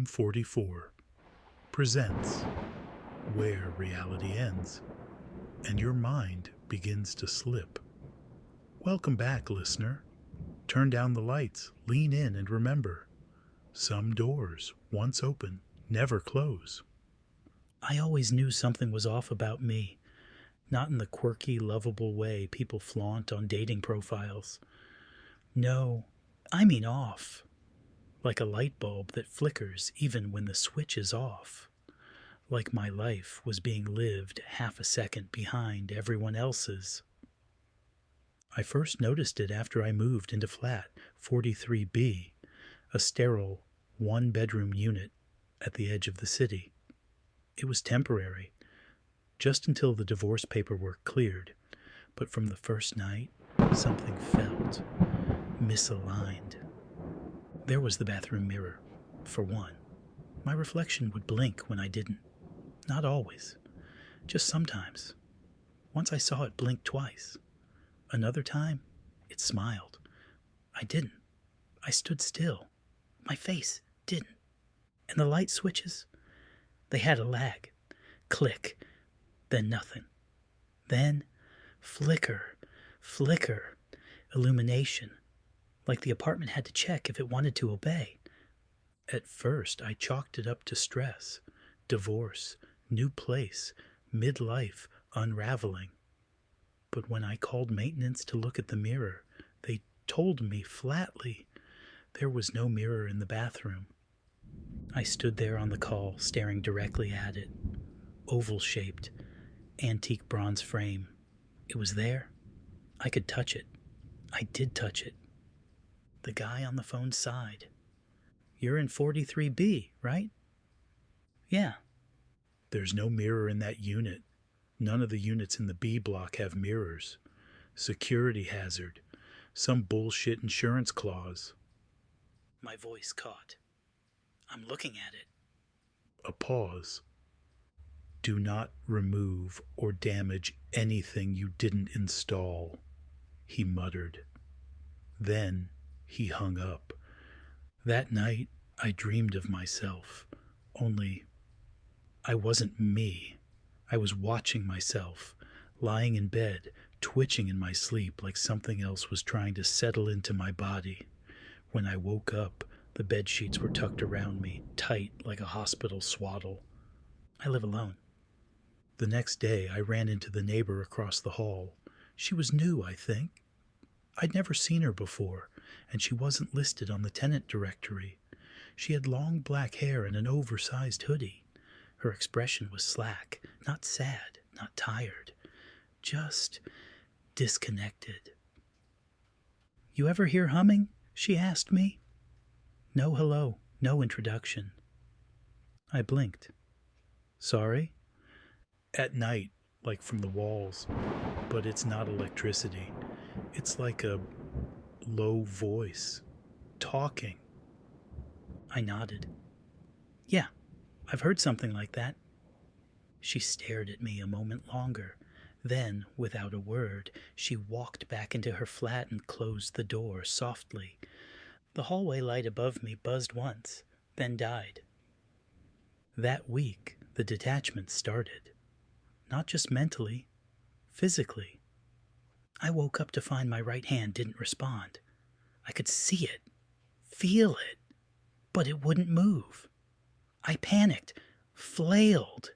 Room 44 presents Where Reality Ends and Your Mind Begins to Slip. Welcome back, listener. Turn down the lights, lean in, and remember, some doors, once open, never close. I always knew something was off about me, not in the quirky, lovable way people flaunt on dating profiles. No, I mean off. Like a light bulb that flickers even when the switch is off. Like my life was being lived half a second behind everyone else's. I first noticed it after I moved into flat 43B, a sterile, one-bedroom unit at the edge of the city. It was temporary, just until the divorce paperwork cleared, but from the first night, something felt misaligned. There was the bathroom mirror, for one. My reflection would blink when I didn't. Not always. Just sometimes. Once I saw it blink twice. Another time, it smiled. I didn't. I stood still. My face didn't. And the light switches? They had a lag. Click. Then nothing. Then flicker. Flicker. Illumination. Like the apartment had to check if it wanted to obey. At first, I chalked it up to stress, divorce, new place, midlife, unraveling. But when I called maintenance to look at the mirror, they told me flatly there was no mirror in the bathroom. I stood there on the call, staring directly at it. Oval-shaped, antique bronze frame. It was there. I could touch it. I did touch it. The guy on the phone sighed. You're in 43B, right? Yeah. There's no mirror in that unit. None of the units in the B block have mirrors. Security hazard. Some bullshit insurance clause. My voice caught. I'm looking at it. A pause. Do not remove or damage anything you didn't install, he muttered. Then he hung up. That night, I dreamed of myself, only I wasn't me. I was watching myself, lying in bed, twitching in my sleep like something else was trying to settle into my body. When I woke up, the bed sheets were tucked around me, tight like a hospital swaddle. I live alone. The next day, I ran into the neighbor across the hall. She was new, I think. I'd never seen her before, and she wasn't listed on the tenant directory. She had long black hair and an oversized hoodie. Her expression was slack, not sad, not tired, just disconnected. You ever hear humming? She asked me. No hello, no introduction. I blinked. Sorry? At night, like from the walls, but it's not electricity. It's like a low voice, talking. I nodded. Yeah, I've heard something like that. She stared at me a moment longer. Then, without a word, she walked back into her flat and closed the door softly. The hallway light above me buzzed once, then died. That week, the detachment started. Not just mentally, physically. I woke up to find my right hand didn't respond. I could see it, feel it, but it wouldn't move. I panicked, flailed,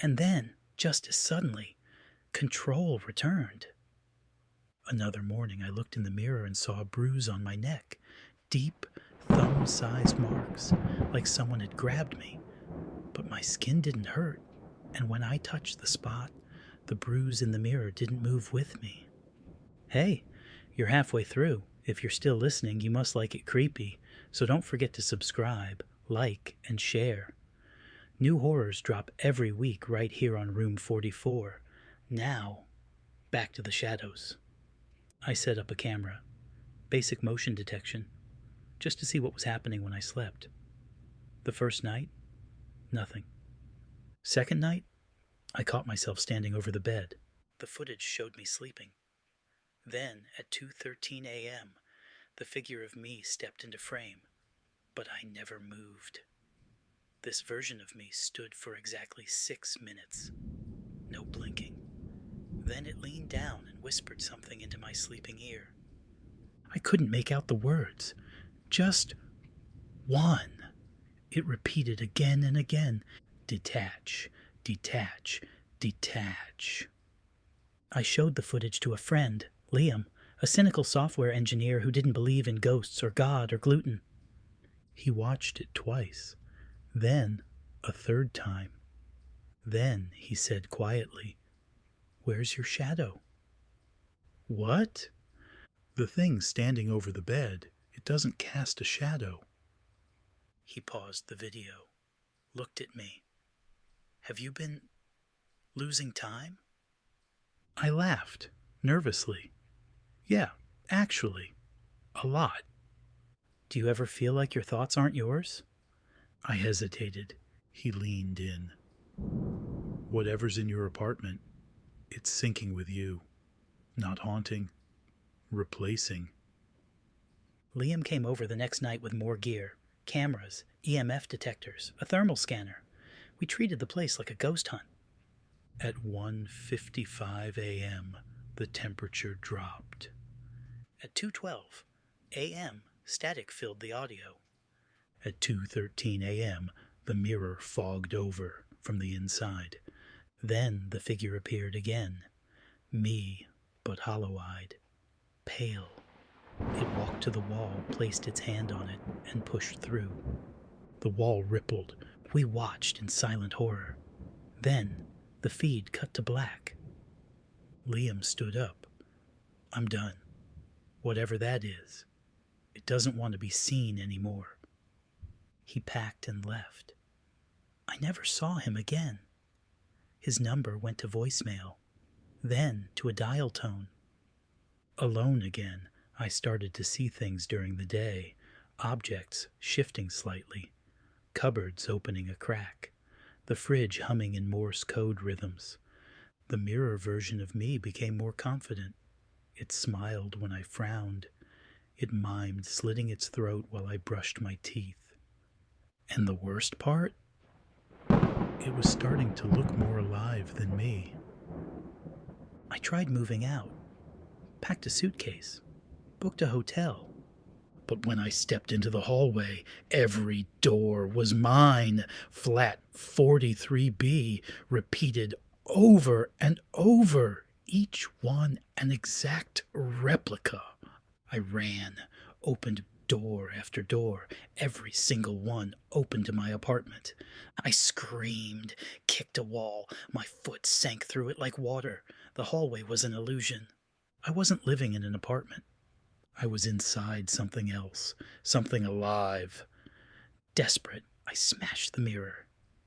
and then, just as suddenly, control returned. Another morning I looked in the mirror and saw a bruise on my neck, deep, thumb-sized marks, like someone had grabbed me. But my skin didn't hurt, and when I touched the spot, the bruise in the mirror didn't move with me. Hey, you're halfway through. If you're still listening, you must like it creepy, so don't forget to subscribe, like, and share. New horrors drop every week right here on Room 44. Now, back to the shadows. I set up a camera, basic motion detection, just to see what was happening when I slept. The first night, nothing. Second night, I caught myself standing over the bed. The footage showed me sleeping. Then, at 2:13 a.m., the figure of me stepped into frame, but I never moved. This version of me stood for exactly 6 minutes. No blinking. Then it leaned down and whispered something into my sleeping ear. I couldn't make out the words. Just one. It repeated again and again. Detach, detach, detach. I showed the footage to a friend, Liam, a cynical software engineer who didn't believe in ghosts or God or gluten. He watched it twice, then a third time. Then he said quietly, "Where's your shadow?" "What?" "The thing standing over the bed. It doesn't cast a shadow." He paused the video, looked at me. "Have you been losing time?" I laughed, nervously. "Yeah, actually, a lot." "Do you ever feel like your thoughts aren't yours?" I hesitated. He leaned in. "Whatever's in your apartment, it's syncing with you. Not haunting, replacing." Liam came over the next night with more gear. Cameras, EMF detectors, a thermal scanner. We treated the place like a ghost hunt. At 1:55 a.m., the temperature dropped. At 2:12 a.m., static filled the audio. At 2:13 a.m., the mirror fogged over from the inside. Then the figure appeared again. Me, but hollow-eyed, pale. It walked to the wall, placed its hand on it, and pushed through. The wall rippled. We watched in silent horror. Then the feed cut to black. Liam stood up. "I'm done. Whatever that is. It doesn't want to be seen anymore." He packed and left. I never saw him again. His number went to voicemail, then to a dial tone. Alone again, I started to see things during the day, objects shifting slightly, cupboards opening a crack, the fridge humming in Morse code rhythms. The mirror version of me became more confident. It smiled when I frowned. It mimed slitting its throat while I brushed my teeth. And the worst part? It was starting to look more alive than me. I tried moving out, packed a suitcase, booked a hotel. But when I stepped into the hallway, every door was mine. Flat 43B, repeated over and over, each one an exact replica. I ran, opened door after door, every single one open to my apartment. I screamed, kicked a wall, my foot sank through it like water. The hallway was an illusion. I wasn't living in an apartment. I was inside something else, something alive. Desperate, I smashed the mirror.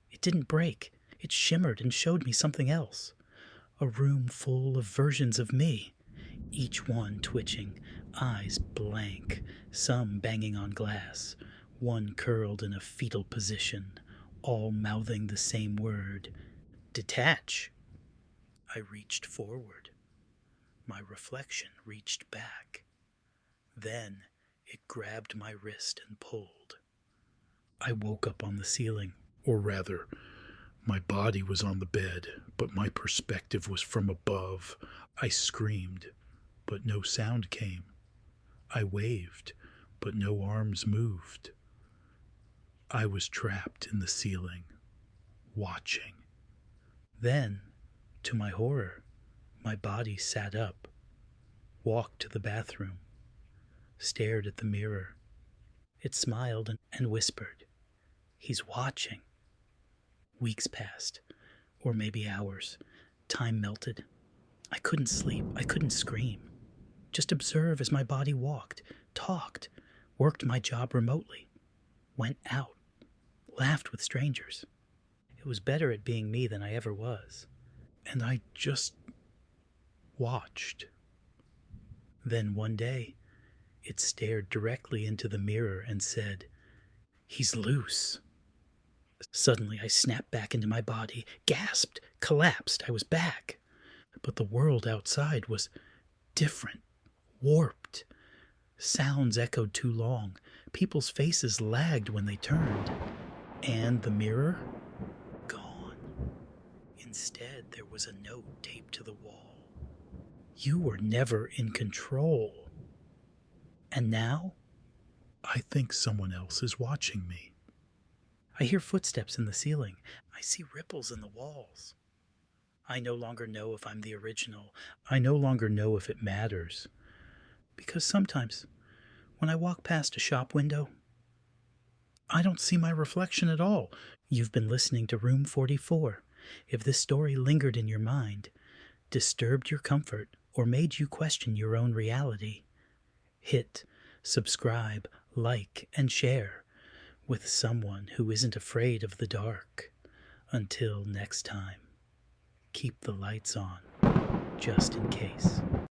It didn't break. It shimmered and showed me something else. A room full of versions of me, each one twitching, eyes blank, some banging on glass, one curled in a fetal position, all mouthing the same word, detach. I reached forward. My reflection reached back. Then it grabbed my wrist and pulled. I woke up on the ceiling, or rather, my body was on the bed, but my perspective was from above. I screamed, but no sound came. I waved, but no arms moved. I was trapped in the ceiling, watching. Then, to my horror, my body sat up, walked to the bathroom, stared at the mirror. It smiled and whispered, "He's watching." Weeks passed, or maybe hours. Time melted. I couldn't sleep. I couldn't scream. Just observe as my body walked, talked, worked my job remotely, went out, laughed with strangers. It was better at being me than I ever was. And I just watched. Then one day, it stared directly into the mirror and said, "He's loose." Suddenly, I snapped back into my body, gasped, collapsed. I was back. But the world outside was different, warped. Sounds echoed too long. People's faces lagged when they turned. And the mirror? Gone. Instead, there was a note taped to the wall. You were never in control. And now? I think someone else is watching me. I hear footsteps in the ceiling. I see ripples in the walls. I no longer know if I'm the original. I no longer know if it matters. Because sometimes, when I walk past a shop window, I don't see my reflection at all. You've been listening to Room 44. If this story lingered in your mind, disturbed your comfort, or made you question your own reality, hit subscribe, like, and share with someone who isn't afraid of the dark. Until next time, keep the lights on, just in case.